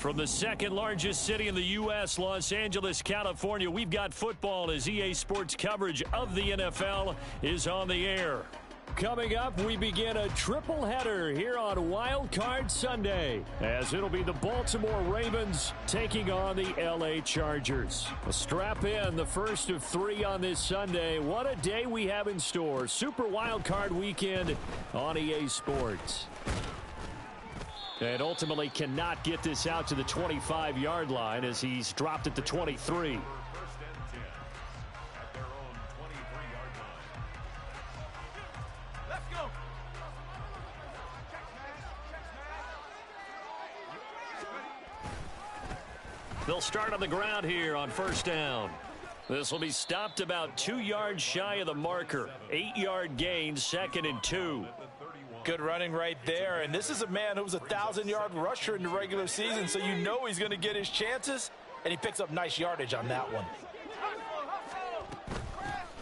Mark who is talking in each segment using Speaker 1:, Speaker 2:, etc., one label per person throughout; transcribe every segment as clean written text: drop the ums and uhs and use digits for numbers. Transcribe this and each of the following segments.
Speaker 1: From the second largest city in the U.S., Los Angeles, California, we've got football as EA Sports coverage of the NFL is on the air. Coming up, we begin a triple header here on Wild Card Sunday, as it'll be the Baltimore Ravens taking on the L.A. Chargers. Strap in, the first of three on this Sunday. What a day we have in store. Super Wild Card Weekend on EA Sports. And ultimately cannot get this out to the 25-yard line as he's dropped at the 23. They'll start on the ground here on first down. This will be stopped about 2 yards shy of the marker. 8-yard gain, 2nd and 2.
Speaker 2: Good running right there, and this is a man who was a 1,000-yard rusher in the regular season, so you know he's going to get his chances, and he picks up nice yardage on that one.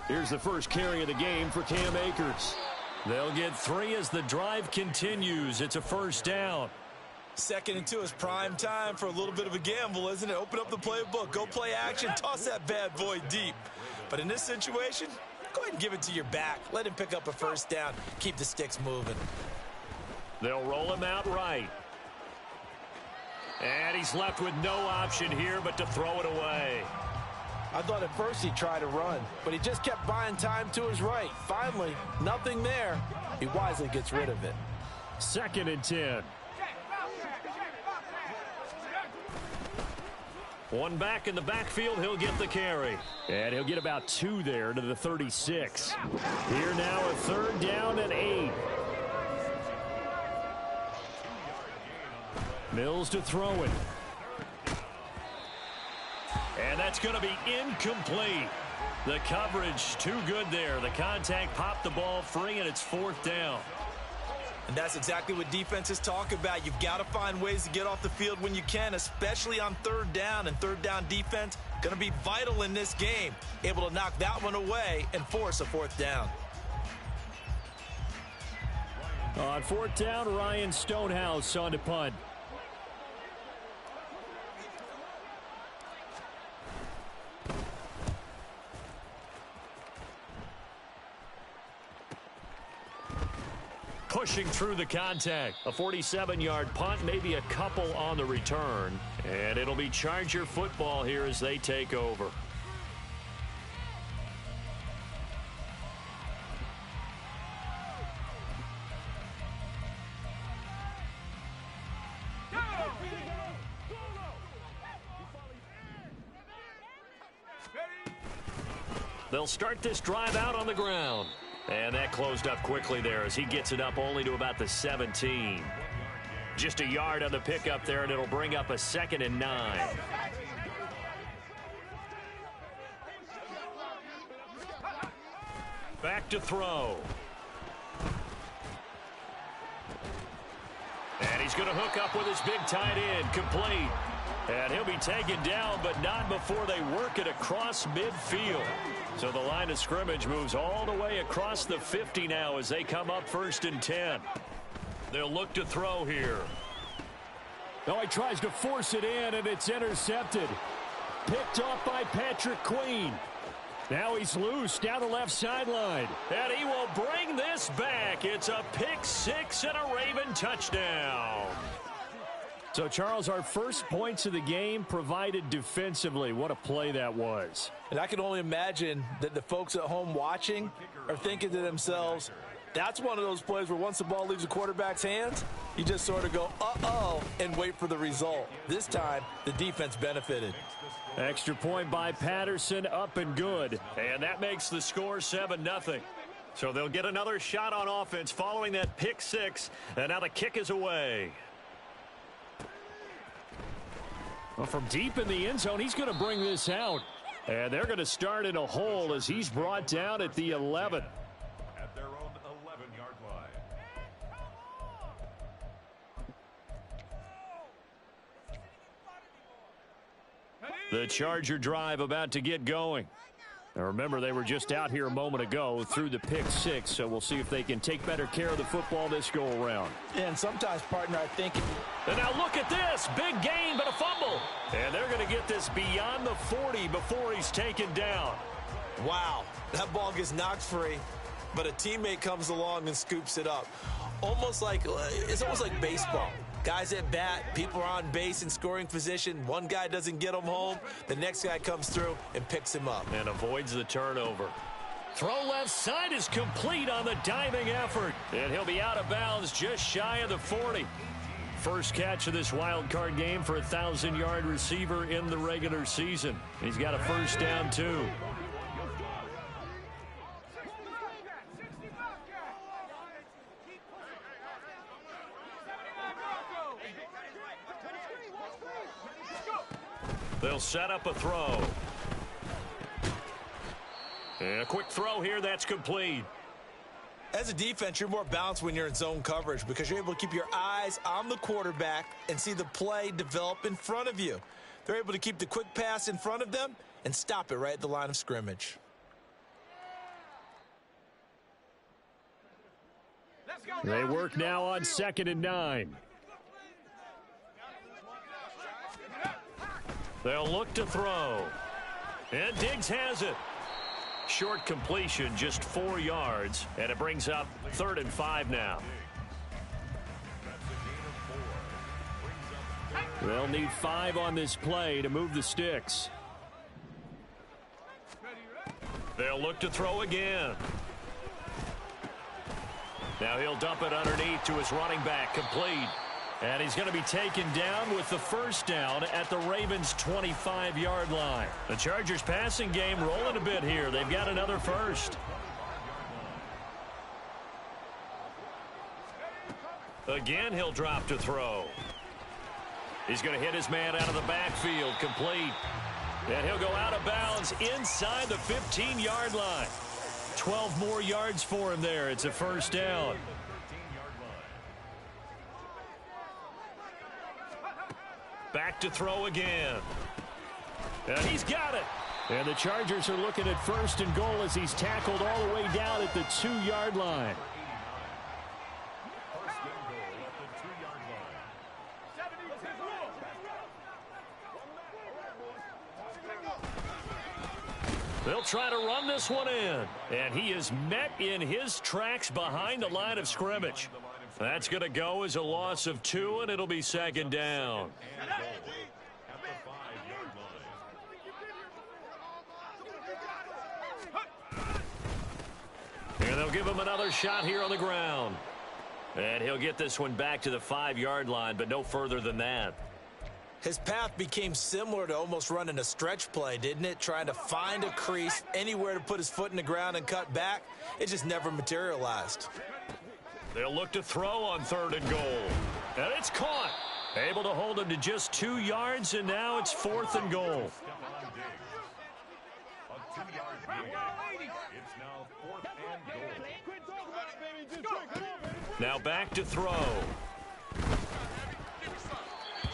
Speaker 1: Here's the first carry of the game for Cam Akers. They'll get 3 as the drive continues. It's a first down.
Speaker 2: 2nd and 2 is prime time for a little bit of a gamble, isn't it? Open up the playbook, go play action, toss that bad boy deep. But in this situation, go ahead and give it to your back. Let him pick up a first down. Keep the sticks moving.
Speaker 1: They'll roll him out right. And he's left with no option here but to throw it away.
Speaker 2: I thought at first he'd try to run, but he just kept buying time to his right. Finally, nothing there. He wisely gets rid of it.
Speaker 1: 2nd and 10. One back in the backfield, he'll get the carry. And he'll get about 2 there to the 36. Here now a 3rd down and 8. Mills to throw it. And that's going to be incomplete. The coverage too good there. The contact popped the ball free, and it's 4th down.
Speaker 2: And that's exactly what defenses talk about. You've got to find ways to get off the field when you can, especially on 3rd down. And 3rd down defense going to be vital in this game. Able to knock that one away and force a 4th down.
Speaker 1: On 4th down, Ryan Stonehouse on to punt. Pushing through the contact. A 47-yard punt, maybe a couple on the return. And it'll be Charger football here as they take over. They'll start this drive out on the ground. And that closed up quickly there as he gets it up only to about the 17. Just a yard on the pickup there, and it'll bring up a 2nd and 9. Back to throw. And he's going to hook up with his big tight end, complete. And he'll be taken down, but not before they work it across midfield. So the line of scrimmage moves all the way across the 50 now as they come up 1st and 10. They'll look to throw here. Oh, he tries to force it in, and it's intercepted. Picked off by Patrick Queen. Now he's loose down the left sideline. And he will bring this back. It's a pick 6 and a Raven touchdown. So, Charles, our first points of the game provided defensively. What a play that was.
Speaker 2: And I can only imagine that the folks at home watching are thinking to themselves, that's one of those plays where once the ball leaves the quarterback's hands, you just sort of go, uh-oh, and wait for the result. This time, the defense benefited.
Speaker 1: Extra point by Patterson, up and good. And that makes the score 7-0. So they'll get another shot on offense following that pick 6. And now the kick is away. Well, from deep in the end zone, he's going to bring this out. And they're going to start in a hole as he's brought down at the 11.
Speaker 3: At their own 11-yard line.
Speaker 1: The Charger drive about to get going. Now remember, they were just out here a moment ago through the pick six, so we'll see if they can take better care of the football this go-around.
Speaker 2: And sometimes, partner, I think...
Speaker 1: And now look at this. Big gain, but a fumble. And they're going to get this beyond the 40 before he's taken down.
Speaker 2: Wow, that ball gets knocked free, but a teammate comes along and scoops it up. It's almost like baseball. Guys at bat, people are on base in scoring position. One guy doesn't get him home. The next guy comes through and picks him up.
Speaker 1: And avoids the turnover. Throw left side is complete on the diving effort. And he'll be out of bounds just shy of the 40. First catch of this wild card game for a 1,000-yard receiver in the regular season. He's got a first down, too. They'll set up a throw. And a quick throw here, that's complete.
Speaker 2: As a defense, you're more balanced when you're in zone coverage because you're able to keep your eyes on the quarterback and see the play develop in front of you. They're able to keep the quick pass in front of them and stop it right at the line of scrimmage.
Speaker 1: They work now on 2nd and 9. They'll look to throw. And Diggs has it. Short completion, just 4 yards. And it brings up 3rd and 5 now. They'll need 5 on this play to move the sticks. They'll look to throw again. Now he'll dump it underneath to his running back, complete. And he's going to be taken down with the first down at the Ravens' 25-yard line. The Chargers' passing game rolling a bit here. They've got another first. Again, he'll drop to throw. He's going to hit his man out of the backfield, complete. And he'll go out of bounds inside the 15-yard line. 12 more yards for him there. It's a first down. Back to throw again. And he's got it. And the Chargers are looking at 1st and goal as he's tackled all the way down at the 2-yard line. They'll try to run this one in. And he is met in his tracks behind the line of scrimmage. That's going to go as a loss of 2, and it'll be 2nd down. And they'll give him another shot here on the ground. And he'll get this one back to the 5-yard line, but no further than that.
Speaker 2: His path became similar to almost running a stretch play, didn't it? Trying to find a crease, anywhere to put his foot in the ground and cut back. It just never materialized.
Speaker 1: They'll look to throw on 3rd and goal. And it's caught. Able to hold him to just 2 yards, and now it's 4th and goal. Now back to throw.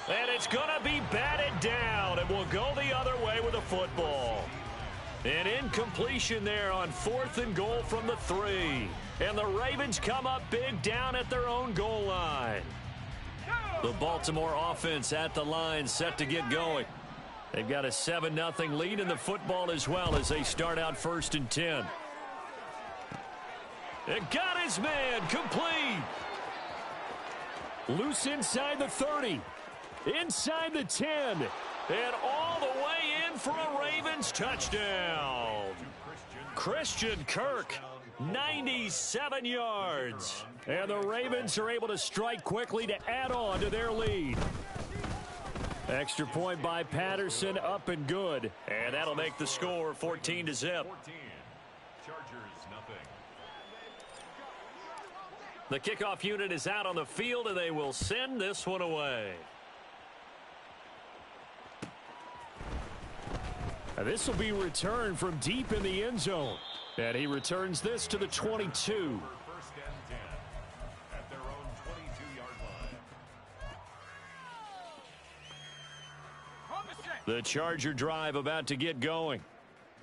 Speaker 1: And it's going to be batted down, and will go the other way with a football. An incompletion there on 4th and goal from the 3. And the Ravens come up big down at their own goal line. The Baltimore offense at the line, set to get going. They've got a 7-0 lead in the football as well as they start out 1st and 10. And got his man, complete. Loose inside the 30. Inside the 10. And all the way in for a Ravens touchdown. Christian Kirk, 97 yards. And the Ravens are able to strike quickly to add on to their lead. Extra point by Patterson, up and good. And that'll make the score 14-0.
Speaker 3: Chargers, nothing.
Speaker 1: The kickoff unit is out on the field, and they will send this one away. And this will be returned from deep in the end zone. And he returns this to the 22.
Speaker 3: First and 10 at their own 22-yard line.
Speaker 1: The Charger drive about to get going.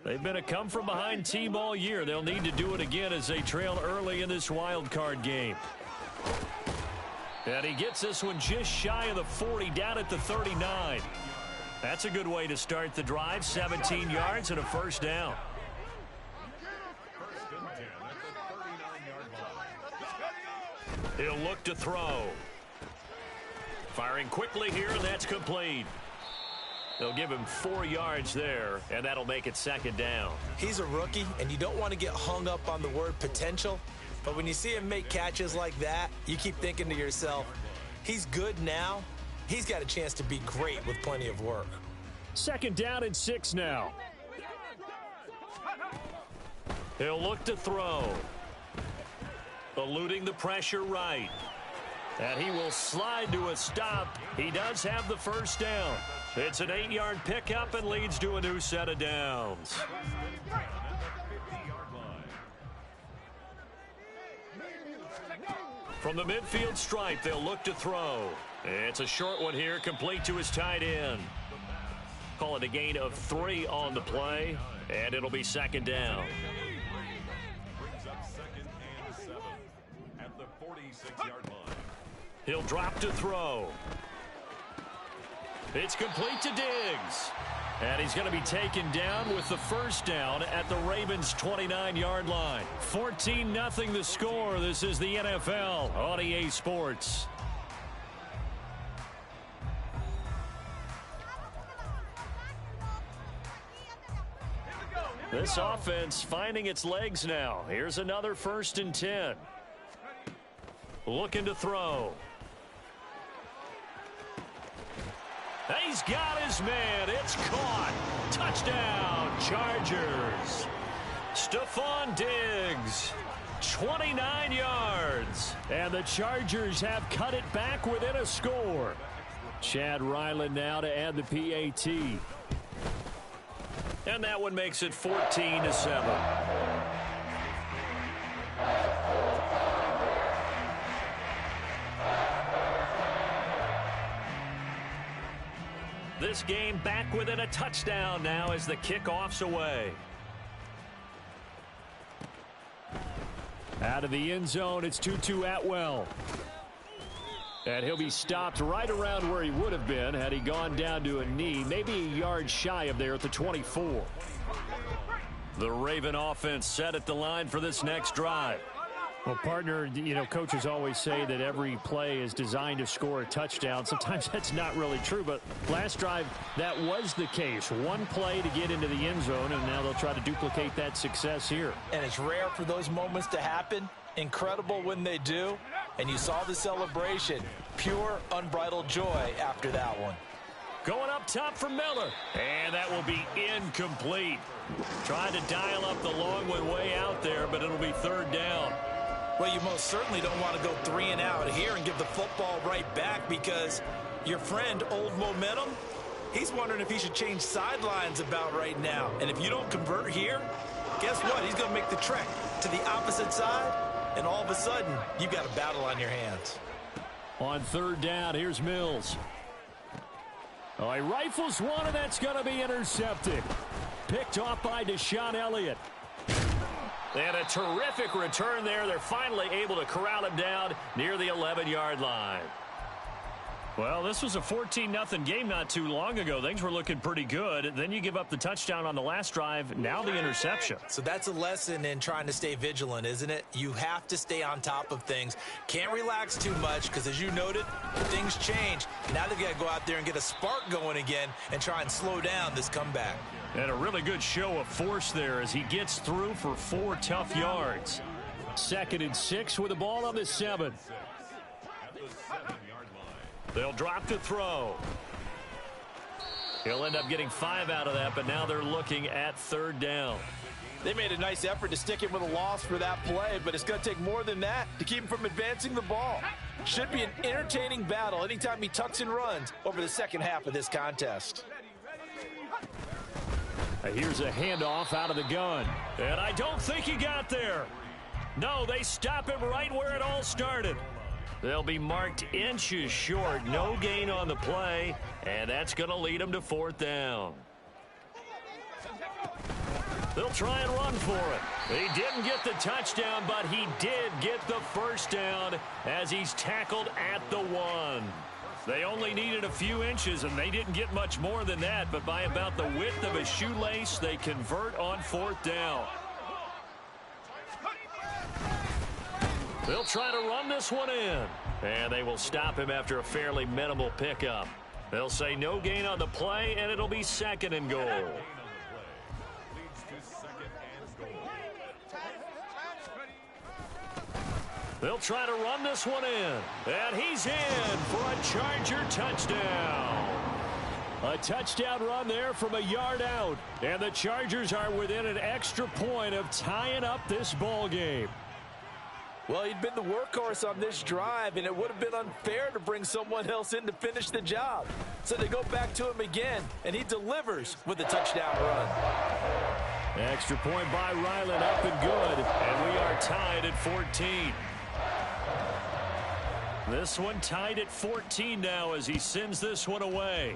Speaker 1: They've been a come-from-behind team all year. They'll need to do it again as they trail early in this wild card game. And he gets this one just shy of the 40, down at the 39. That's a good way to start the drive. 17 yards and a first down. He'll look to throw. Firing quickly here, and that's complete. They'll give him 4 yards there, and that'll make it second down.
Speaker 2: He's a rookie, and you don't want to get hung up on the word potential. But when you see him make catches like that, you keep thinking to yourself, he's good now. He's got a chance to be great with plenty of work.
Speaker 1: Second down and 6 now. He'll look to throw. Eluding the pressure right. And he will slide to a stop. He does have the first down. It's an 8-yard pickup and leads to a new set of downs. From the midfield stripe, they'll look to throw. It's a short one here, complete to his tight end. Call it a gain of 3 on the play, and it'll be second down.
Speaker 3: Brings up 2nd and 7 at the 46-yard line.
Speaker 1: He'll drop to throw. It's complete to Diggs. And he's going to be taken down with the first down at the Ravens' 29-yard line. 14-0 the score. This is the NFL on EA Sports. This offense finding its legs now. Here's another 1st and 10. Looking to throw. He's got his man. It's caught. Touchdown, Chargers. Stephon Diggs, 29 yards. And the Chargers have cut it back within a score. Chad Ryland now to add the PAT. And that one makes it 14-7. This game back within a touchdown now as the kickoff's away. Out of the end zone, it's Tutu Atwell. And he'll be stopped right around where he would have been had he gone down to a knee, maybe a yard shy of there at the 24. The Raven offense set at the line for this next drive.
Speaker 4: Well, partner, you know, coaches always say that every play is designed to score a touchdown. Sometimes that's not really true, but last drive, that was the case. One play to get into the end zone, and now they'll try to duplicate that success here.
Speaker 2: And it's rare for those moments to happen. Incredible when they do. And you saw the celebration. Pure, unbridled joy after that one.
Speaker 1: Going up top for Miller. And that will be incomplete. Trying to dial up the long one way out there, but it'll be 3rd down.
Speaker 2: Well, you most certainly don't want to go 3 and out here and give the football right back because your friend, Old Momentum, he's wondering if he should change sidelines about right now. And if you don't convert here, guess what? He's going to make the trek to the opposite side, and all of a sudden, you've got a battle on your hands.
Speaker 1: On 3rd down, here's Mills. Oh, he rifles one, and that's going to be intercepted. Picked off by Deshaun Elliott. And a terrific return there. They're finally able to corral him down near the 11-yard line. Well, this was a 14-0 game not too long ago. Things were looking pretty good. Then you give up the touchdown on the last drive. Now the interception.
Speaker 2: So that's a lesson in trying to stay vigilant, isn't it? You have to stay on top of things. Can't relax too much because, as you noted, things change. Now they've got to go out there and get a spark going again and try and slow down this comeback.
Speaker 1: And a really good show of force there as he gets through for 4 tough yards. 2nd and 6 with the ball on the 7. They'll drop to throw. He'll end up getting 5 out of that, but now they're looking at 3rd down.
Speaker 2: They made a nice effort to stick him with a loss for that play, but it's going to take more than that to keep him from advancing the ball. Should be an entertaining battle anytime he tucks and runs over the second half of this contest.
Speaker 1: Here's a handoff out of the gun. And I don't think he got there. No, they stop him right where it all started. They'll be marked inches short. No gain on the play. And that's going to lead them to 4th down. They'll try and run for it. He didn't get the touchdown, but he did get the first down as he's tackled at the 1. They only needed a few inches, and they didn't get much more than that, but by about the width of a shoelace, they convert on 4th down. They'll try to run this one in, and they will stop him after a fairly minimal pickup. They'll say no gain on the play, and it'll be 2nd and goal. They'll try to run this one in, and he's in for a Charger touchdown. A touchdown run there from a yard out, and the Chargers are within an extra point of tying up this ball game.
Speaker 2: Well, he'd been the workhorse on this drive, and it would have been unfair to bring someone else in to finish the job. So they go back to him again, and he delivers with a touchdown run.
Speaker 1: Extra point by Ryland, up and good, and we are tied at 14. This one tied at 14 now as he sends this one away.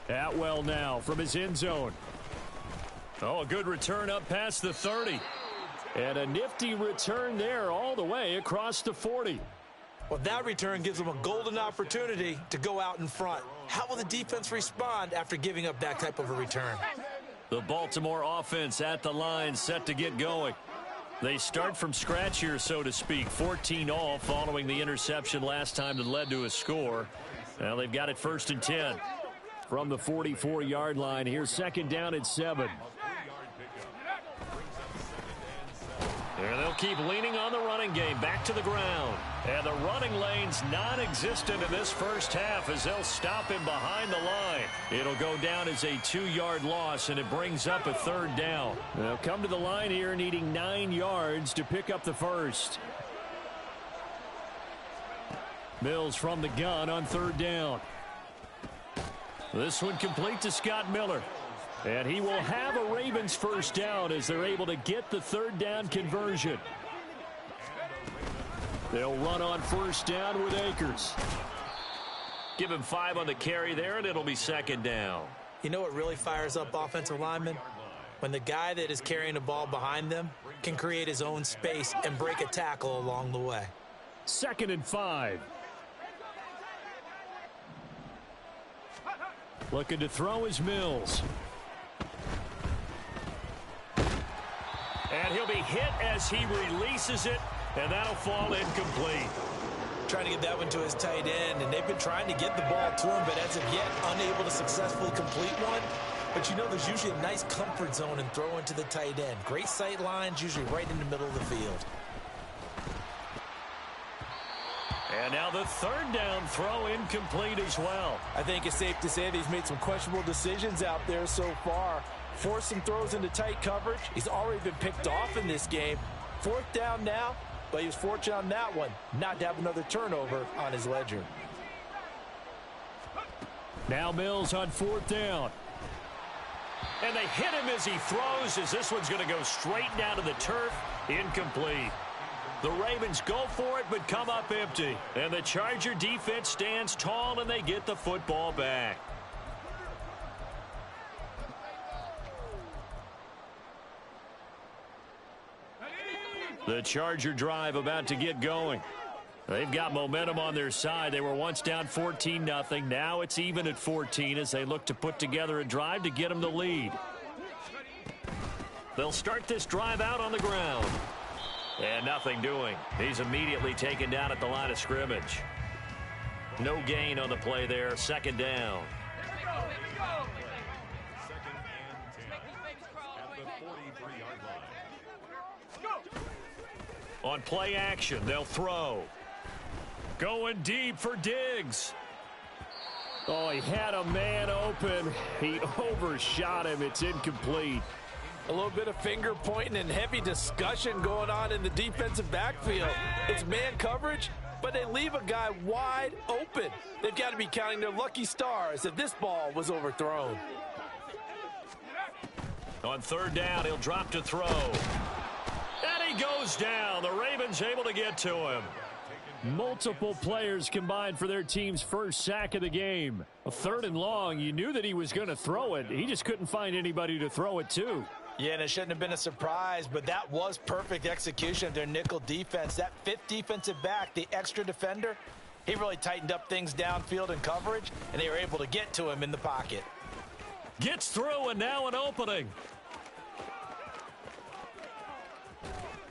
Speaker 1: Atwell now from his end zone. Oh, a good return up past the 30. And a nifty return there all the way across the 40.
Speaker 2: Well, that return gives them a golden opportunity to go out in front. How will the defense respond after giving up that type of a return?
Speaker 1: The Baltimore offense at the line, set to get going. They start from scratch here, so to speak. 14 all following the interception last time that led to a score. Now they've got it 1st and 10. From the 44-yard line, here's 2nd down at 7. And they'll keep leaning on the running game, back to the ground. And the running lane's non-existent in this first half as they'll stop him behind the line. It'll go down as a 2-yard loss, and it brings up a 3rd down. They'll come to the line here needing 9 yards to pick up the first. Mills from the gun on 3rd down. This one complete to Scott Miller. And he will have a Ravens first down as they're able to get the 3rd down conversion. They'll run on 1st down with Akers. Give him 5 on the carry there, and it'll be 2nd down.
Speaker 2: You know what really fires up offensive linemen? When the guy that is carrying the ball behind them can create his own space and break a tackle along the way.
Speaker 4: 2nd and 5. Looking to throw is Mills. And he'll be hit as he releases it, and that'll fall incomplete.
Speaker 2: Trying to get that one to his tight end, and they've been trying to get the ball to him, but as of yet, unable to successfully complete one. But you know, there's usually a nice comfort zone in throwing to the tight end. Great sight lines, usually right in the middle of the field.
Speaker 1: And now the 3rd down throw incomplete as well.
Speaker 2: I think it's safe to say that he's made some questionable decisions out there so far. Forced some throws into tight coverage. He's already been picked off in this game. 4th down now, but he was fortunate on that one not to have another turnover on his ledger.
Speaker 4: Now Mills on 4th down.
Speaker 1: And they hit him as he throws, as this one's going to go straight down to the turf. Incomplete. The Ravens go for it, but come up empty. And the Charger defense stands tall, and they get the football back. The Charger drive about to get going. They've got momentum on their side. They were once down 14-0. Now it's even at 14 as they look to put together a drive to get them the lead. They'll start this drive out on the ground. And nothing doing. He's immediately taken down at the line of scrimmage. No gain on the play there. 2nd down. On play action, they'll throw. Going deep for Diggs.
Speaker 4: Oh, he had a man open. He overshot him. It's incomplete.
Speaker 2: A little bit of finger pointing and heavy discussion going on in the defensive backfield. It's man coverage, but they leave a guy wide open. They've got to be counting their lucky stars if this ball was overthrown.
Speaker 1: On 3rd down, he'll drop to throw. And he goes down. The Ravens able to get to him.
Speaker 4: Multiple players combined for their team's first sack of the game. A 3rd and long, you knew that he was going to throw it. He just couldn't find anybody to throw it to.
Speaker 2: Yeah, and it shouldn't have been a surprise, but that was perfect execution of their nickel defense. That 5th defensive back, the extra defender, he really tightened up things downfield in coverage, and they were able to get to him in the pocket.
Speaker 1: Gets through, and now an opening.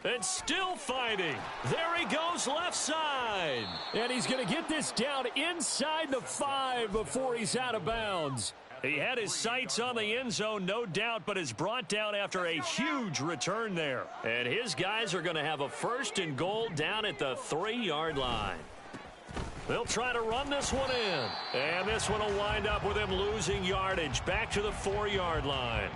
Speaker 1: And still fighting. There he goes left side.
Speaker 4: And he's going to get this down inside the 5 before he's out of bounds.
Speaker 1: He had his sights on the end zone, no doubt, but is brought down after a huge return there. And his guys are going to have a 1st and goal down at the 3-yard line. They'll try to run this one in. And this one will wind up with him losing yardage back to the 4-yard line.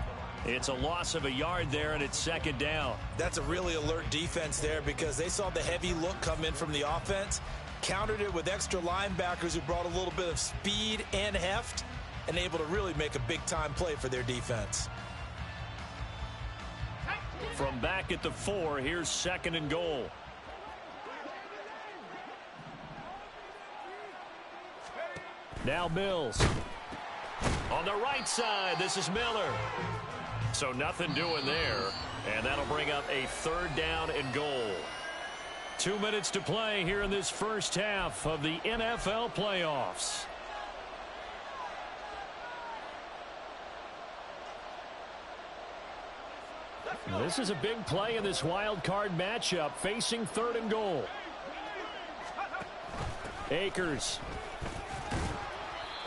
Speaker 1: It's a loss of a yard there, and it's 2nd down.
Speaker 2: That's a really alert defense there because they saw the heavy look come in from the offense, countered it with extra linebackers who brought a little bit of speed and heft, and able to really make a big-time play for their defense.
Speaker 1: From back at the 4, here's 2nd and goal.
Speaker 4: Now Mills.
Speaker 1: On the right side, this is Miller. So nothing doing there, and that'll bring up a 3rd down and goal. 2 minutes to play here in this first half of the NFL playoffs.
Speaker 4: This is a big play in this wild card matchup, facing 3rd and goal. Akers.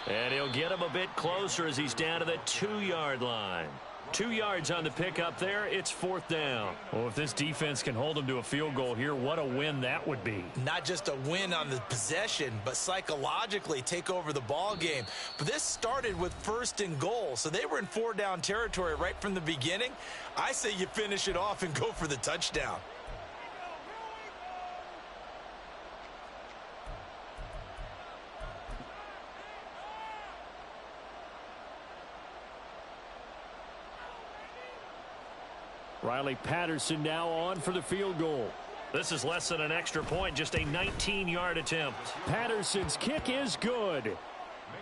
Speaker 1: And he'll get him a bit closer as he's down to the 2-yard line. 2 yards on the pickup there. It's 4th down.
Speaker 4: Well, if this defense can hold him to a field goal here, what a win that would be.
Speaker 2: Not just a win on the possession, but psychologically take over the ball game. But this started with 1st and goal, so they were in 4-down territory right from the beginning. I say you finish it off and go for the touchdown.
Speaker 4: Riley Patterson now on for the field goal.
Speaker 1: This is less than an extra point, just a 19-yard attempt.
Speaker 4: Patterson's kick is good.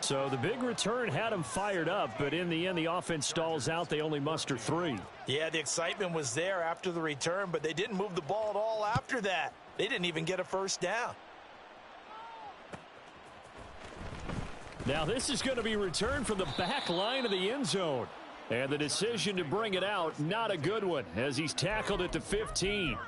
Speaker 4: So the big return had him fired up, but in the end, the offense stalls out. They only muster 3.
Speaker 2: Yeah, the excitement was there after the return, but they didn't move the ball at all after that. They didn't even get a 1st down.
Speaker 4: Now this is going to be returned from the back line of the end zone. And the decision to bring it out, not a good one, as he's tackled at the 15.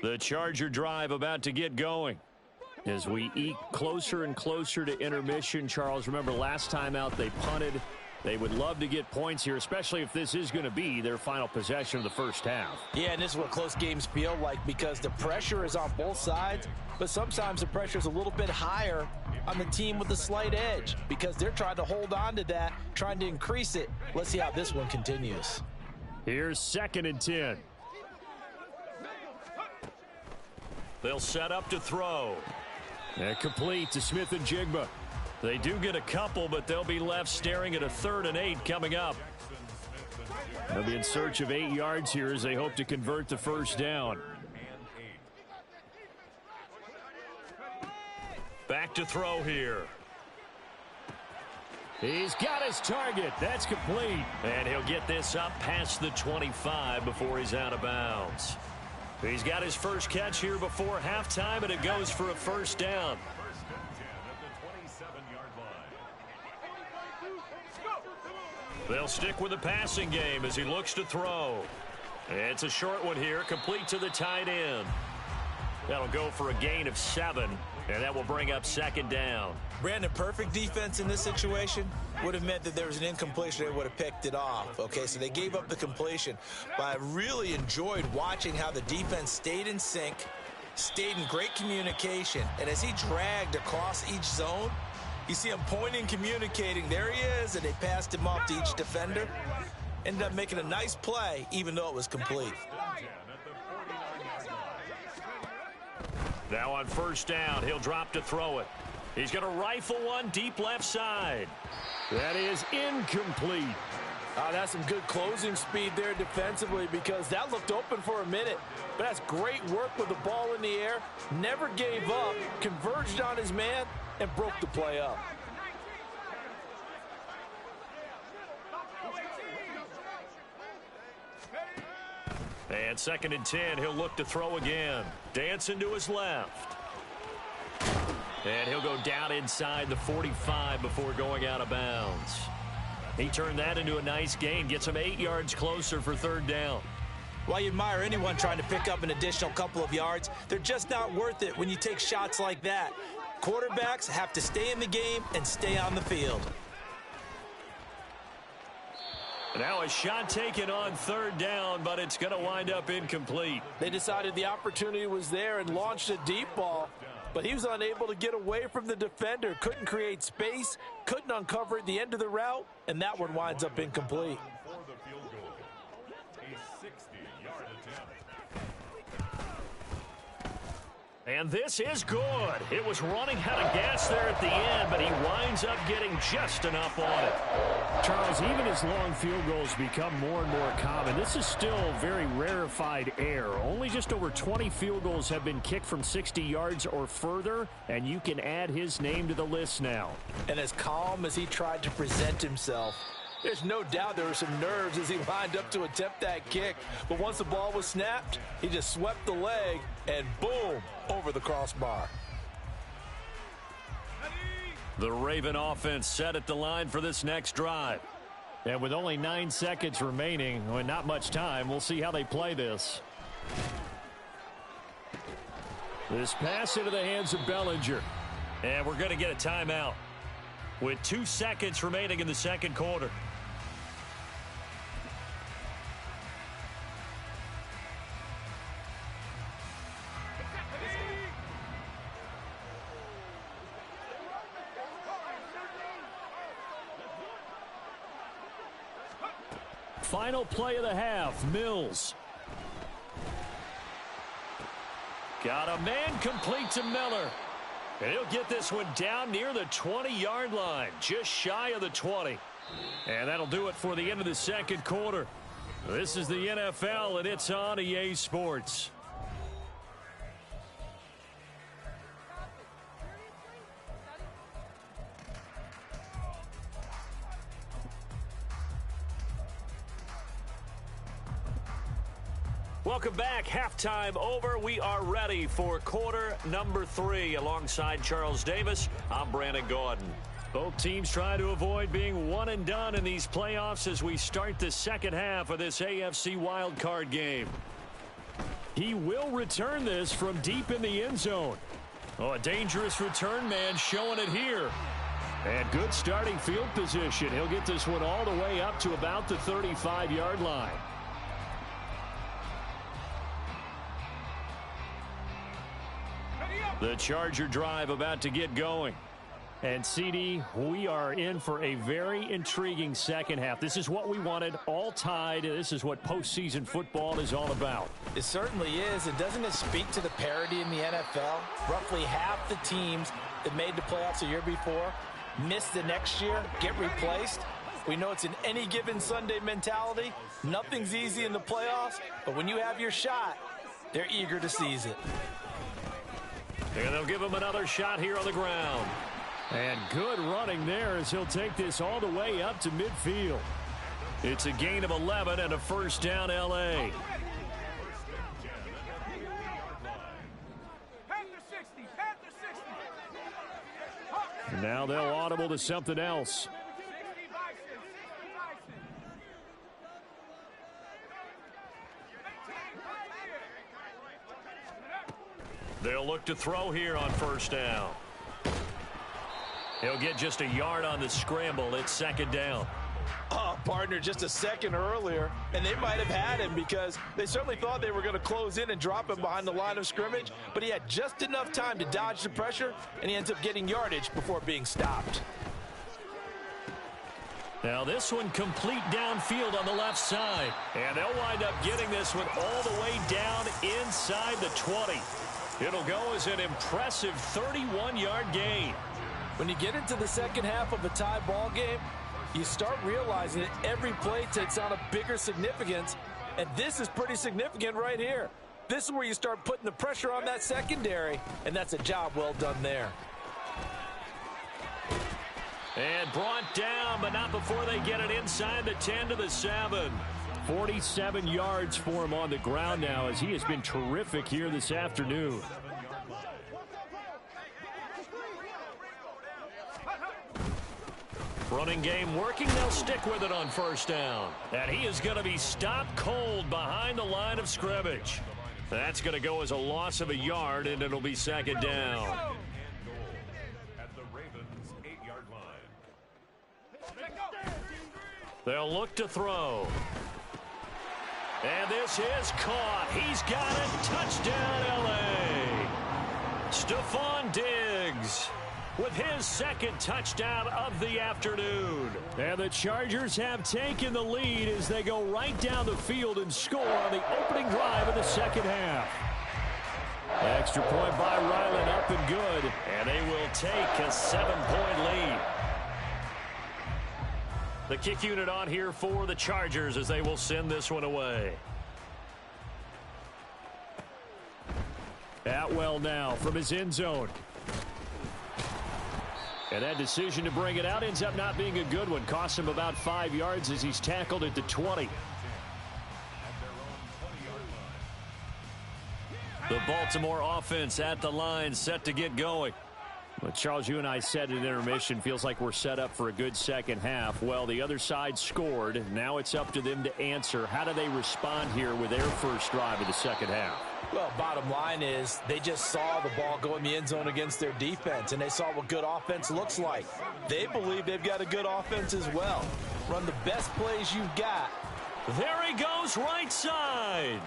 Speaker 1: The Charger drive about to get going.
Speaker 4: As we eke closer and closer to intermission, Charles, remember last time out they punted. They would love to get points here, especially if this is going to be their final possession of the first half.
Speaker 2: Yeah, and this is what close games feel like because the pressure is on both sides, but sometimes the pressure is a little bit higher on the team with the slight edge because they're trying to hold on to that, trying to increase it. Let's see how this one continues.
Speaker 4: Here's 2nd and 10.
Speaker 1: They'll set up to throw.
Speaker 4: And complete to Smith and Jigba.
Speaker 1: They do get a couple, but they'll be left staring at a 3rd and 8 coming up.
Speaker 4: They'll be in search of 8 yards here as they hope to convert the 1st down.
Speaker 1: Back to throw here.
Speaker 4: He's got his target. That's complete.
Speaker 1: And he'll get this up past the 25 before he's out of bounds. He's got his first catch here before halftime, and it goes for a 1st down. They'll stick with the passing game as he looks to throw. It's a short one here, complete to the tight end. That'll go for a gain of 7, and that will bring up 2nd down.
Speaker 2: Brandon, perfect defense in this situation would have meant that there was an incompletion. They would have picked it off. Okay, so they gave up the completion. But I really enjoyed watching how the defense stayed in sync, stayed in great communication, and as he dragged across each zone, you see him pointing, communicating. There he is, and they passed him off to each defender. Ended up making a nice play, even though it was complete.
Speaker 1: Now on 1st down, he'll drop to throw it. He's going to rifle one deep left side.
Speaker 4: That is incomplete.
Speaker 2: That's some good closing speed there defensively because that looked open for a minute. But that's great work with the ball in the air. Never gave up, converged on his man, and broke the play up.
Speaker 1: And 2nd and 10, he'll look to throw again. Dancing to his left. And he'll go down inside the 45 before going out of bounds. He turned that into a nice gain, gets him 8 yards closer for 3rd down.
Speaker 2: While you admire anyone trying to pick up an additional couple of yards, they're just not worth it when you take shots like that. Quarterbacks have to stay in the game and stay on the field.
Speaker 1: Now a shot taken on 3rd down, but it's going to wind up incomplete.
Speaker 2: They decided the opportunity was there and launched a deep ball, but he was unable to get away from the defender, couldn't create space, couldn't uncover at the end of the route, and that one winds up incomplete.
Speaker 3: For the field goal, a 60-yard attempt.
Speaker 1: And this is good. It was running out of gas there at the end, but he winds up getting just enough on it.
Speaker 4: Charles, even as long field goals become more and more common, this is still very rarefied air. Only just over 20 field goals have been kicked from 60 yards or further, and you can add his name to the list now.
Speaker 2: And as calm as he tried to present himself, there's no doubt there were some nerves as he lined up to attempt that kick. But once the ball was snapped, he just swept the leg and boom, over the crossbar.
Speaker 1: The Raven offense set at the line for this next drive.
Speaker 4: And with only 9 seconds remaining, and not much time, we'll see how they play this. This pass into the hands of Bellinger.
Speaker 1: And we're going to get a timeout with 2 seconds remaining in the 2nd quarter.
Speaker 4: Final play of the half, Mills.
Speaker 1: Got a man complete to Miller. And he'll get this one down near the 20-yard line, just shy of the 20. And that'll do it for the end of the 2nd quarter. This is the NFL, and it's on EA Sports. Welcome back. Halftime over. We are ready for quarter number 3. Alongside Charles Davis, I'm Brandon Gaudin. Both teams try to avoid being one and done in these playoffs as we start the 2nd half of this AFC wildcard game.
Speaker 4: He will return this from deep in the end zone.
Speaker 1: Oh, a dangerous return man showing it here.
Speaker 4: And good starting field position. He'll get this one all the way up to about the 35-yard line.
Speaker 1: The Charger drive about to get going.
Speaker 4: And, CD, we are in for a very intriguing 2nd half. This is what we wanted, all tied. This is what postseason football is all about.
Speaker 2: It certainly is. And doesn't it speak to the parity in the NFL? Roughly half the teams that made the playoffs a year before miss the next year, get replaced. We know it's an any given Sunday mentality. Nothing's easy in the playoffs, but when you have your shot, they're eager to seize it.
Speaker 1: And they'll give him another shot here on the ground.
Speaker 4: And good running there as he'll take this all the way up to midfield.
Speaker 1: It's a gain of 11 and a 1st down, L.A.
Speaker 4: Now they'll audible to something else.
Speaker 1: They'll look to throw here on 1st down. He'll get just a yard on the scramble. It's 2nd down.
Speaker 2: Oh, partner, just a second earlier, and they might have had him because they certainly thought they were going to close in and drop him behind the line of scrimmage, but he had just enough time to dodge the pressure, and he ends up getting yardage before being stopped.
Speaker 1: Now this one complete downfield on the left side, and they'll wind up getting this one all the way down inside the 20. It'll go as an impressive 31-yard gain.
Speaker 2: When you get into the second half of a tie ball game, you start realizing that every play takes on a bigger significance, and this is pretty significant right here. This is where you start putting the pressure on that secondary, and that's a job well done there.
Speaker 1: And brought down, but not before they get it inside the 10 to the 7.
Speaker 4: 47 yards for him on the ground now, as he has been terrific here this afternoon.
Speaker 1: Running game working. They'll stick with it on first down. And he is going to be stopped cold behind the line of scrimmage. That's going to go as a loss of a yard, and it'll be second down.
Speaker 3: At the Ravens' 8-yard line.
Speaker 1: They'll look to throw. And this is caught. He's got it. Touchdown, L.A. Stephon Diggs with his second touchdown of the afternoon.
Speaker 4: And the Chargers have taken the lead as they go right down the field and score on the opening drive of the second half. Extra point by Ryland, up and good.
Speaker 1: And they will take a 7-point lead. The kick unit on here for the Chargers as they will send this one away.
Speaker 4: Atwell now from his end zone. And that decision to bring it out ends up not being a good one. Costs him about 5 yards as he's tackled at the 20.
Speaker 1: The Baltimore offense at the line, set to get going.
Speaker 4: Well, Charles, you and I said at intermission, feels like we're set up for a good second half. Well, the other side scored. Now it's up to them to answer. How do they respond here with their first drive of the second half?
Speaker 2: Well, bottom line is they just saw the ball go in the end zone against their defense, and they saw what good offense looks like. They believe they've got a good offense as well. Run the best plays you've got.
Speaker 1: There he goes, right side.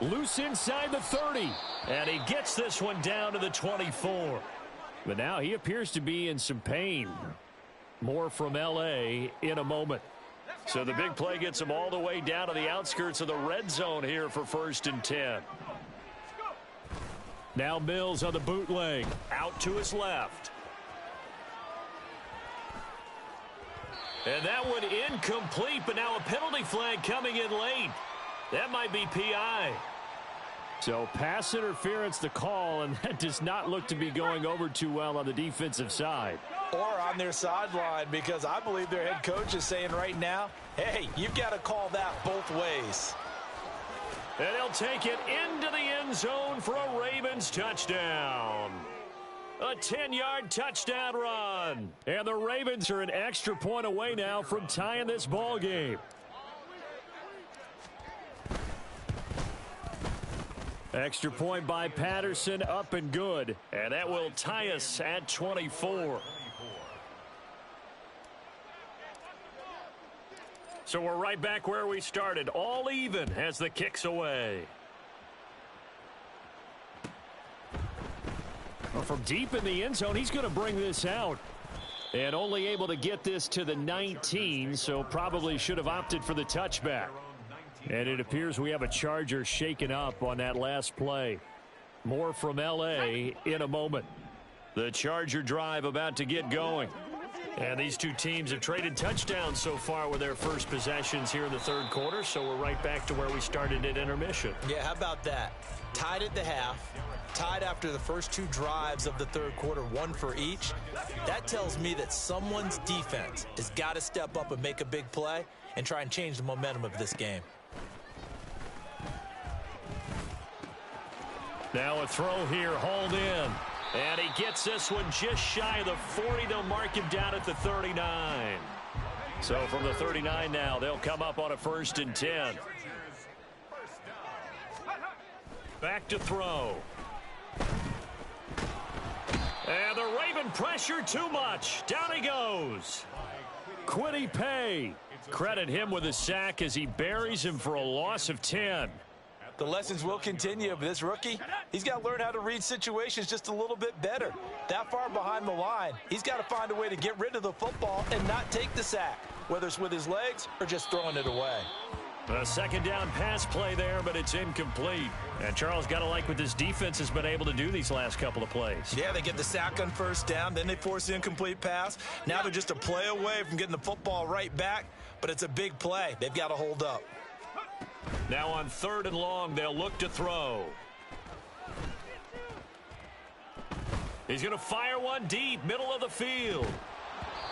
Speaker 4: Loose inside the 30.
Speaker 1: And he gets this one down to the 24.
Speaker 4: But now he appears to be in some pain. More from L.A. in a moment.
Speaker 1: So the big play gets him all the way down to the outskirts of the red zone here for 1st and 10.
Speaker 4: Now Mills on the bootleg.
Speaker 1: Out to his left. And that one incomplete, but now a penalty flag coming in late. That might be PI.
Speaker 4: So pass interference the call, and that does not look to be going over too well on the defensive side.
Speaker 2: Or on their sideline, because I believe their head coach is saying right now, hey, you've got to call that both ways.
Speaker 1: And he'll take it into the end zone for a Ravens touchdown. A 10-yard touchdown run.
Speaker 4: And the Ravens are an extra point away now from tying this ball game. Extra point by Patterson, up and good.
Speaker 1: And that will tie us at 24. So we're right back where we started, all even as the kick's away.
Speaker 4: Well, from deep in the end zone, he's going to bring this out. And only able to get this to the 19, so probably should have opted for the touchback. And it appears we have a Charger shaken up on that last play. More from L.A. in a moment.
Speaker 1: The Charger drive about to get going. And these two teams have traded touchdowns so far with their first possessions here in the third quarter, so we're right back to where we started at intermission.
Speaker 2: Yeah, how about that? Tied at the half, tied after the first two drives of the third quarter, one for each. That tells me that someone's defense has got to step up and make a big play and try and change the momentum of this game.
Speaker 1: Now a throw here, hauled in. And he gets this one just shy of the 40. They'll mark him down at the 39. So from the 39 now, they'll come up on a 1st and 10. Back to throw. And the Raven pressure too much. Down he goes.
Speaker 4: Kwity Paye.
Speaker 1: Credit him with a sack as he buries him for a loss of 10.
Speaker 2: The lessons will continue, but this rookie, he's got to learn how to read situations just a little bit better. That far behind the line, he's got to find a way to get rid of the football and not take the sack, whether it's with his legs or just throwing it away.
Speaker 1: A second down pass play there, but it's incomplete. And Charles, got to like what this defense has been able to do these last couple of plays.
Speaker 2: Yeah, they get the sack on first down, then they force the incomplete pass. Now they're just a play away from getting the football right back, but it's a big play. They've got to hold up.
Speaker 1: Now on 3rd and long, they'll look to throw. He's going to fire one deep, middle of the field.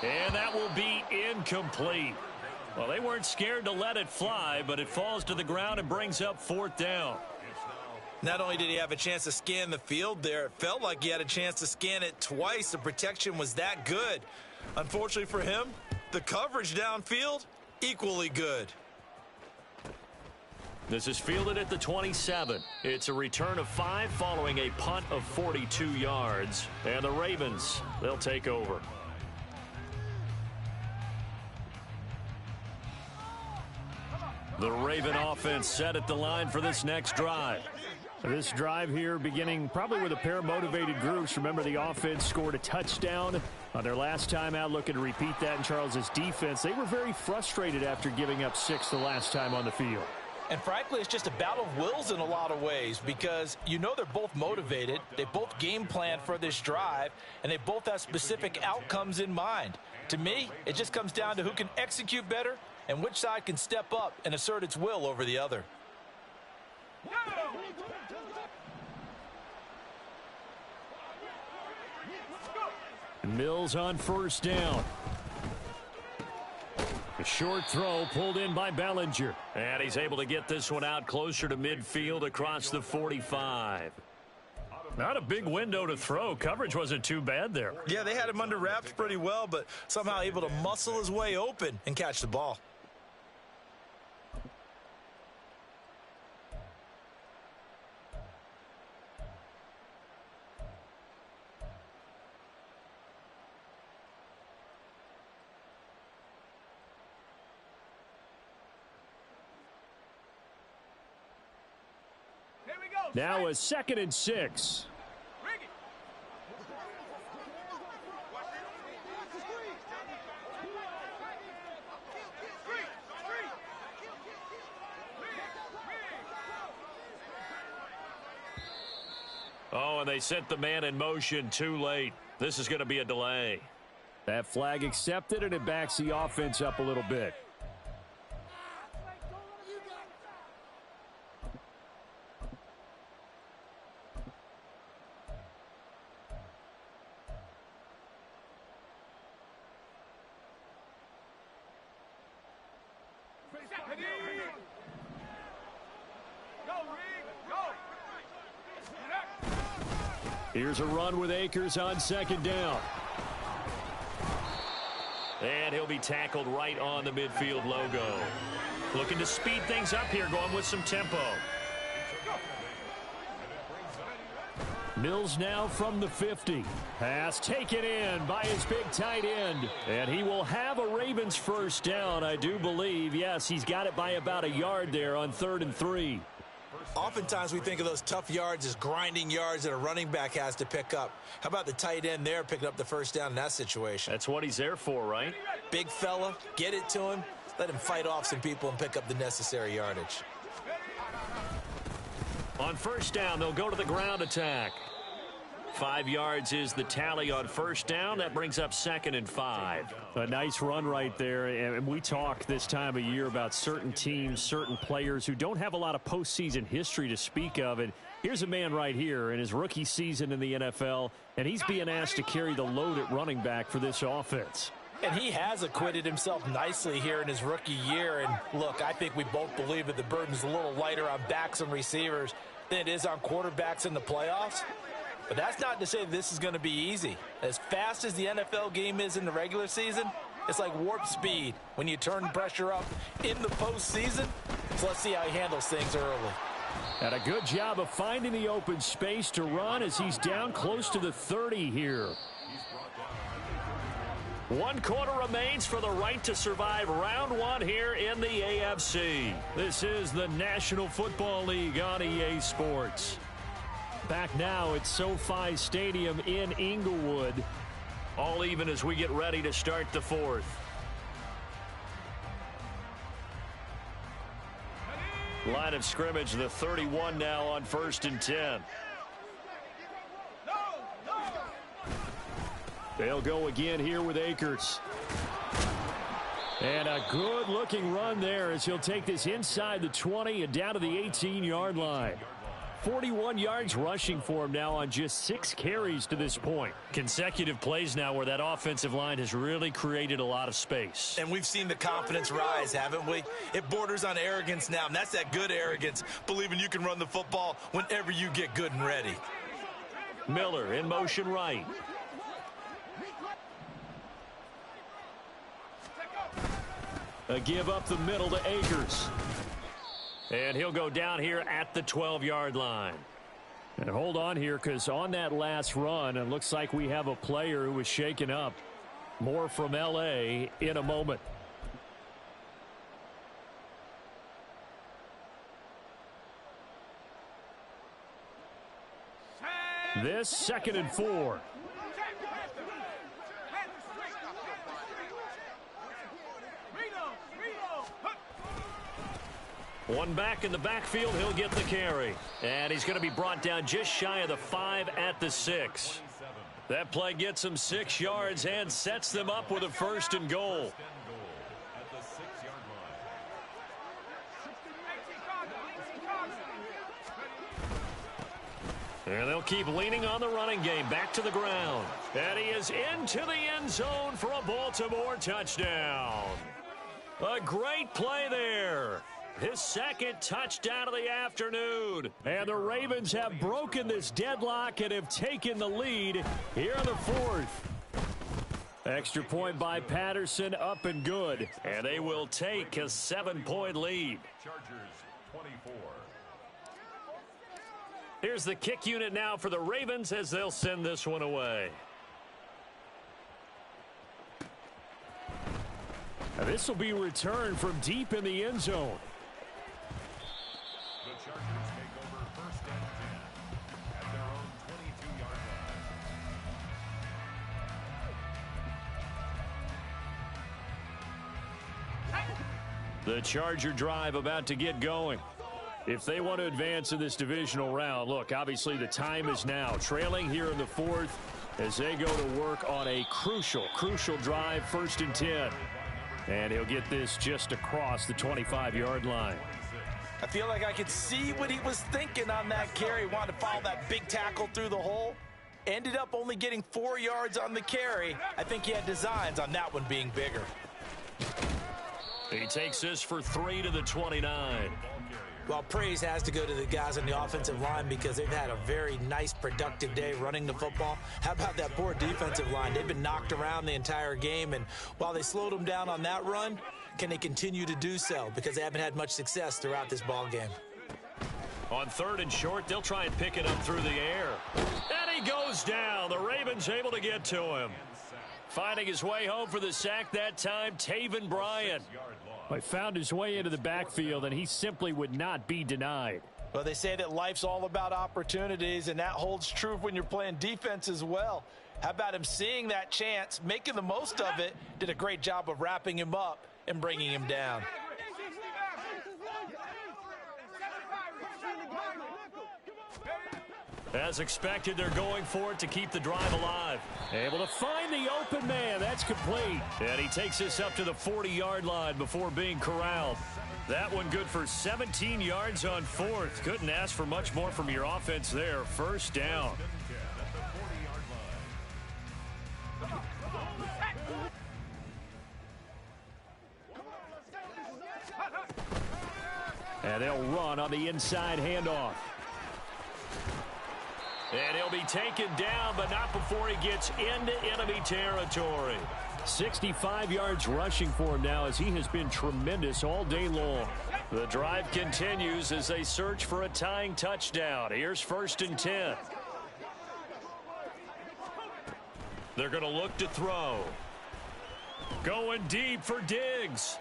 Speaker 1: And that will be incomplete. Well, they weren't scared to let it fly, but it falls to the ground and brings up 4th down.
Speaker 2: Not only did he have a chance to scan the field there, it felt like he had a chance to scan it twice. The protection was that good. Unfortunately for him, the coverage downfield, equally good.
Speaker 1: This is fielded at the 27. It's a return of 5 following a punt of 42 yards. And the Ravens, they'll take over. The Raven offense set at the line for this next drive.
Speaker 4: This drive here beginning probably with a pair of motivated groups. Remember, the offense scored a touchdown on their last time out, looking to repeat that in Charles's defense. They were very frustrated after giving up 6 the last time on the field.
Speaker 2: And frankly, it's just a battle of wills in a lot of ways because you know they're both motivated. They both game plan for this drive, and they both have specific outcomes in mind. To me, it just comes down to who can execute better and which side can step up and assert its will over the other.
Speaker 4: Mills on 1st down. A short throw pulled in by Bellinger.
Speaker 1: And he's able to get this one out closer to midfield across the 45. Not a big window to throw. Coverage wasn't too bad there.
Speaker 2: Yeah, they had him under wraps pretty well, but somehow able to muscle his way open and catch the ball.
Speaker 4: Now a 2nd and 6.
Speaker 1: Oh, and they sent the man in motion too late. This is going to be a delay.
Speaker 4: That flag accepted, and it backs the offense up a little bit. Here's a run with Akers on 2nd down.
Speaker 1: And he'll be tackled right on the midfield logo. Looking to speed things up here, going with some tempo.
Speaker 4: Mills now from the 50. Pass taken in by his big tight end. And he will have a Ravens 1st down, I do believe. Yes, he's got it by about a yard there on 3rd and 3.
Speaker 2: Oftentimes we think of those tough yards as grinding yards that a running back has to pick up. How about the tight end there picking up the 1st down in that situation?
Speaker 1: That's what he's there for, right?
Speaker 2: Big fella, get it to him, let him fight off some people and pick up the necessary yardage.
Speaker 1: On 1st down, they'll go to the ground attack. 5 yards is the tally on 1st down. That brings up 2nd and 5.
Speaker 4: A nice run right there. And we talk this time of year about certain teams, certain players who don't have a lot of postseason history to speak of. And here's a man right here in his rookie season in the NFL, and he's being asked to carry the load at running back for this offense.
Speaker 2: And he has acquitted himself nicely here in his rookie year. And look, I think we both believe that the burden's a little lighter on backs and receivers than it is on quarterbacks in the playoffs. But that's not to say this is going to be easy. As fast as the NFL game is in the regular season, it's like warp speed when you turn pressure up in the postseason. So let's see how he handles things early.
Speaker 4: And a good job of finding the open space to run as he's down close to the 30 here.
Speaker 1: 1 quarter remains for the right to survive round 1 here in the AFC. This is the National Football League on EA Sports.
Speaker 4: Back now at SoFi Stadium in Inglewood.
Speaker 1: All even as we get ready to start the 4th. Line of scrimmage, the 31 now on 1st and 10. They'll go again here with Akers. And a good-looking run there as he'll take this inside the 20 and down to the 18-yard line. 41 yards rushing for him now on just 6 carries to this point. Consecutive plays now where that offensive line has really created a lot of space.
Speaker 2: And we've seen the confidence rise, haven't we? It borders on arrogance now, and that's that good arrogance, believing you can run the football whenever you get good and ready.
Speaker 1: Miller in motion right. A give up the middle to Akers. And he'll go down here at the 12-yard line. And hold on here, because on that last run, it looks like we have a player who was shaken up. More from L.A. in a moment. This 2nd and 4. One back in the backfield, he'll get the carry. And he's going to be brought down just shy of the 5 at the 6. That play gets him 6 yards and sets them up with a 1st and goal. And they'll keep leaning on the running game. Back to the ground. And he is into the end zone for a Baltimore touchdown. A great play there. His 2nd touchdown of the afternoon. And the Ravens have broken this deadlock and have taken the lead here in the 4th. Extra point by Patterson, up and good. And they will take a 7-point lead.
Speaker 3: Chargers 24.
Speaker 1: Here's the kick unit now for the Ravens as they'll send this one away. Now this will be returned from deep in the end zone.
Speaker 3: The Chargers take over 1st and 10 at their own 22-yard line.
Speaker 1: The Charger drive about to get going. If they want to advance in this divisional round, look, obviously the time is now. Trailing here in the 4th as they go to work on a crucial drive, 1st and 10. And he'll get this just across the 25-yard line.
Speaker 2: I feel like I could see what he was thinking on that carry. Wanted to follow that big tackle through the hole. Ended up only getting 4 yards on the carry. I think he had designs on that one being bigger.
Speaker 1: He takes this for 3 to the 29.
Speaker 2: Well, praise has to go to the guys on the offensive line because they've had a very nice, productive day running the football. How about that poor defensive line? They've been knocked around the entire game, and while they slowed them down on that run, can they continue to do so? Because they haven't had much success throughout this ball game.
Speaker 1: On 3rd and short, they'll try and pick it up through the air. And he goes down. The Ravens able to get to him. Finding his way home for the sack that time, Taven Bryan. He found his way into the backfield, and he simply would not be denied.
Speaker 2: Well, they say that life's all about opportunities, and that holds true when you're playing defense as well. How about him seeing that chance, making the most of it, did a great job of wrapping him up and bringing him down.
Speaker 1: As expected, they're going for it to keep the drive alive. Able to find the open man. That's complete. And he takes this up to the 40-yard line before being corralled. That one good for 17 yards on 4th. Couldn't ask for much more from your offense there. 1st down. And they'll run on the inside handoff. And he'll be taken down, but not before he gets into enemy territory. 65 yards rushing for him now as he has been tremendous all day long. The drive continues as they search for a tying touchdown. Here's 1st and 10. They're going to look to throw. Going deep for Diggs.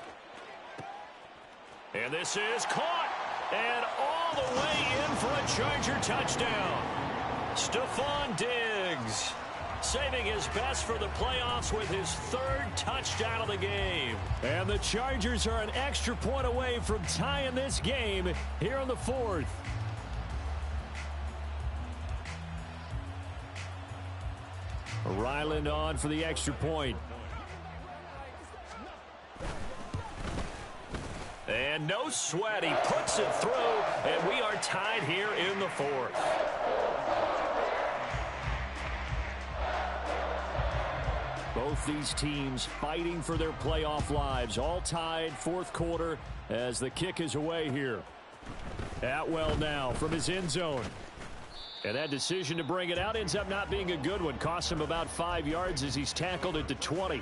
Speaker 1: And this is caught. And all the way in for a Charger touchdown. Stephon Diggs saving his best for the playoffs with his 3rd touchdown of the game.
Speaker 4: And the Chargers are an extra point away from tying this game here in the 4th. Ryland on for the extra point.
Speaker 1: And no sweat. He puts it through, and we are tied here in the 4th.
Speaker 4: Both these teams fighting for their playoff lives. All tied, 4th quarter as the kick is away here. Atwell now from his end zone. And that decision to bring it out ends up not being a good one. Costs him about 5 yards as he's tackled at the 20.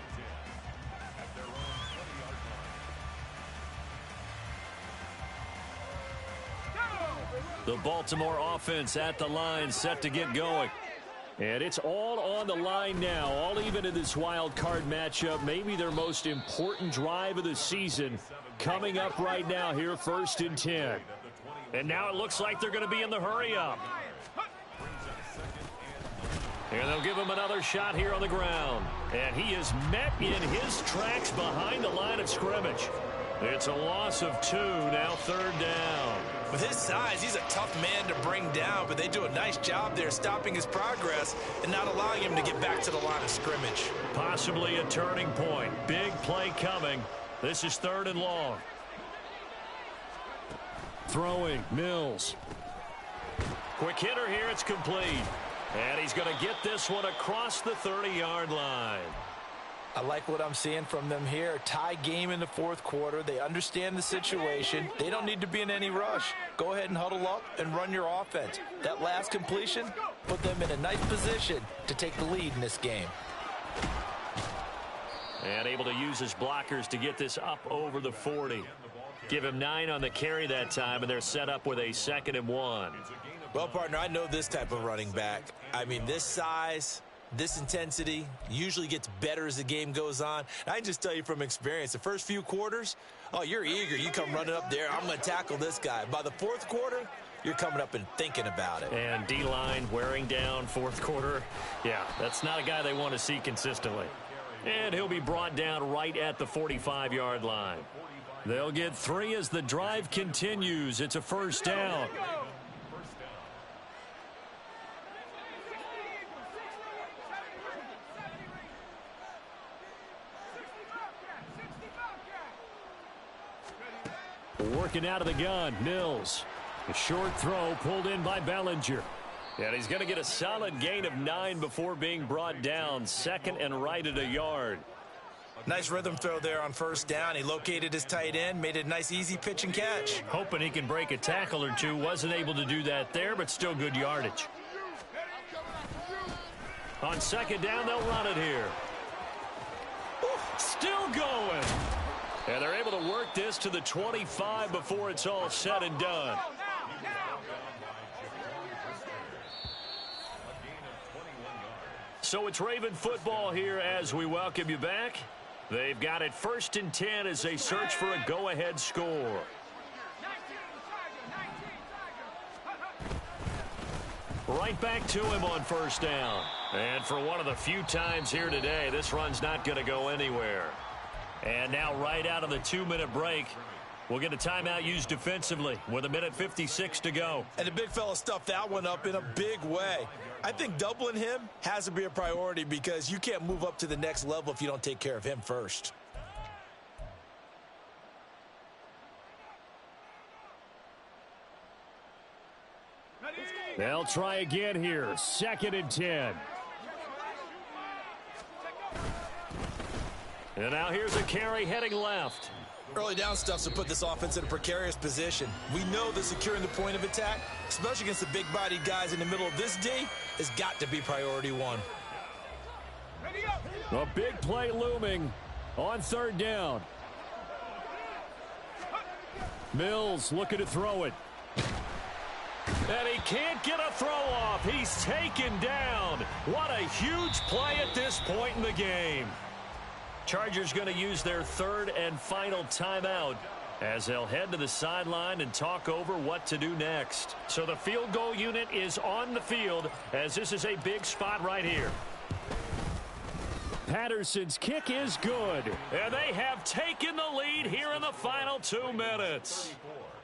Speaker 1: The Baltimore offense at the line, set to get going.
Speaker 4: And it's all on the line now, all even in this wild card matchup. Maybe their most important drive of the season coming up right now here, 1st and 10.
Speaker 1: And now it looks like they're going to be in the hurry up. And they'll give him another shot here on the ground. And he is met in his tracks behind the line of scrimmage. It's a loss of 2, now 3rd down.
Speaker 2: With his size, he's a tough man to bring down, but they do a nice job there stopping his progress and not allowing him to get back to the line of scrimmage.
Speaker 1: Possibly a turning point. Big play coming. This is 3rd and long.
Speaker 4: Throwing, Mills.
Speaker 1: Quick hitter here, it's complete. And he's going to get this one across the 30-yard line.
Speaker 2: I like what I'm seeing from them here. Tie game in the 4th quarter. They understand the situation. They don't need to be in any rush. Go ahead and huddle up and run your offense. That last completion put them in a nice position to take the lead in this game.
Speaker 1: And able to use his blockers to get this up over the 40. Give him 9 on the carry that time, and they're set up with a 2nd and 1.
Speaker 2: Well, partner, I know this type of running back. I mean, this size, this intensity usually gets better as the game goes on. And I can just tell you from experience, the first few quarters, oh, you're eager. You come running up there. I'm going to tackle this guy. By the 4th quarter, you're coming up and thinking about it.
Speaker 1: And D-line wearing down 4th quarter. Yeah, that's not a guy they want to see consistently. And he'll be brought down right at the 45-yard line. They'll get 3 as the drive continues. It's a 1st down.
Speaker 4: Working out of the gun, Mills. A short throw pulled in by Bellinger.
Speaker 1: And he's going to get a solid gain of 9 before being brought down. 2nd and right at a yard.
Speaker 2: Nice rhythm throw there on 1st down. He located his tight end, made it a nice easy pitch and catch.
Speaker 1: Hoping he can break a tackle or two. Wasn't able to do that there, but still good yardage. On 2nd down, they'll run it here. Still going. And they're able to work this to the 25 before it's all said and done. So it's Raven football here as we welcome you back. They've got it 1st and 10 as they search for a go-ahead score. Right back to him on 1st down. And for one of the few times here today, this run's not going to go anywhere. And now right out of the 2-minute break, we'll get a timeout used defensively with 1:56 to go.
Speaker 2: And the big fella stuffed that one up in a big way. I think doubling him has to be a priority because you can't move up to the next level if you don't take care of him first.
Speaker 4: They'll try again here. 2nd and 10.
Speaker 1: And now here's a carry heading left.
Speaker 2: Early down stuff to put this offense in a precarious position. We know that securing the point of attack, especially against the big-bodied guys in the middle of this D, has got to be priority 1.
Speaker 4: A big play looming on 3rd down. Mills looking to throw it.
Speaker 1: And he can't get a throw off. He's taken down. What a huge play at this point in the game. Chargers going to use their 3rd and final timeout as they'll head to the sideline and talk over what to do next. So the field goal unit is on the field as this is a big spot right here.
Speaker 4: Patterson's kick is good.
Speaker 1: And they have taken the lead here in the final 2 minutes.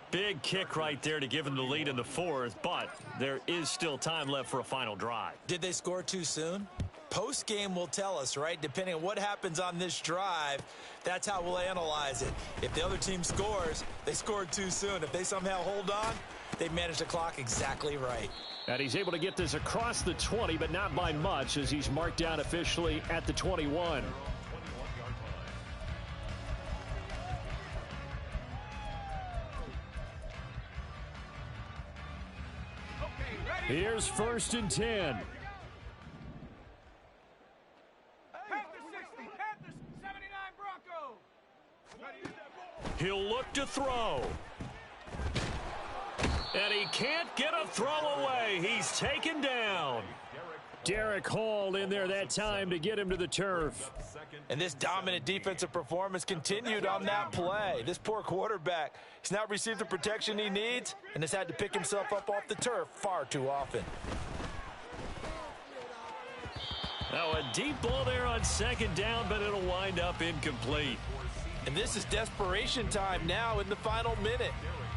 Speaker 1: Big kick right there to give them the lead in the fourth, but there is still time left for a final drive.
Speaker 2: Did they score too soon? Post-game will tell us, right? Depending on what happens on this drive, that's how we'll analyze it. If the other team scores, they scored too soon. If they somehow hold on, they managed the clock exactly right.
Speaker 4: And he's able to get this across the 20, but not by much, as he's marked down officially at the 21. Here's 1st and 10.
Speaker 5: Panthers 60, Panthers 79 Broncos.
Speaker 1: He'll look to throw. And he can't get a throw away. He's taken down.
Speaker 4: Derek Hall in there that time to get him to the turf.
Speaker 2: And this dominant defensive performance continued on that play. This poor quarterback, he's not received the protection he needs and has had to pick himself up off the turf far too often.
Speaker 1: Now a deep ball there on 2nd down, but it'll wind up incomplete.
Speaker 2: And this is desperation time now in the final minute.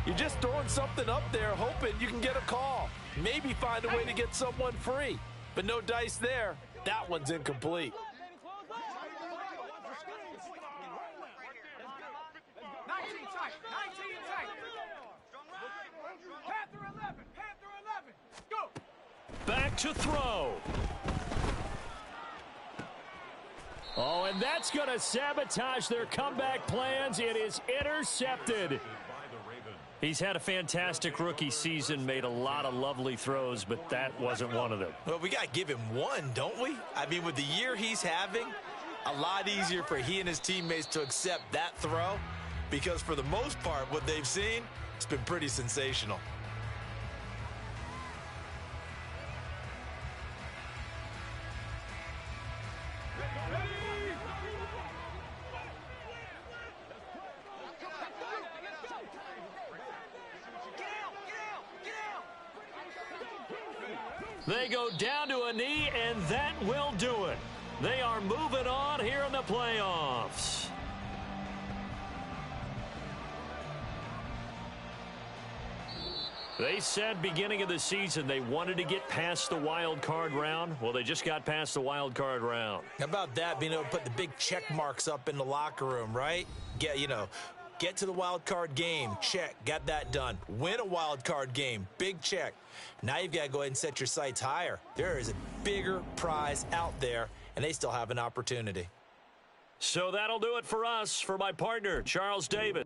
Speaker 2: You're just throwing something up there hoping you can get a call. Maybe find a way to get someone free. But no dice there. That one's incomplete.
Speaker 5: 19 tight, 19 tight. Panther 11, Panther 11. Go.
Speaker 1: Back to throw.
Speaker 4: Oh, and that's going to sabotage their comeback plans. It is intercepted.
Speaker 1: He's had a fantastic rookie season, made a lot of lovely throws, but that wasn't one of them.
Speaker 2: Well, we got to give him one, don't we? I mean, with the year he's having, a lot easier for he and his teammates to accept that throw because for the most part, what they've seen, it's been pretty sensational.
Speaker 1: They go down to a knee, and that will do it. They are moving on here in the playoffs. They said beginning of the season they wanted to get past the wild card round. Well, they just got past the wild card round.
Speaker 2: How about that, being able to put the big check marks up in the locker room, right? Get to the wild card game, check, got that done. Win a wild card game, big check. Now you've got to go ahead and set your sights higher. There is a bigger prize out there, and they still have an opportunity.
Speaker 1: So that'll do it for us. For my partner, Charles Davis.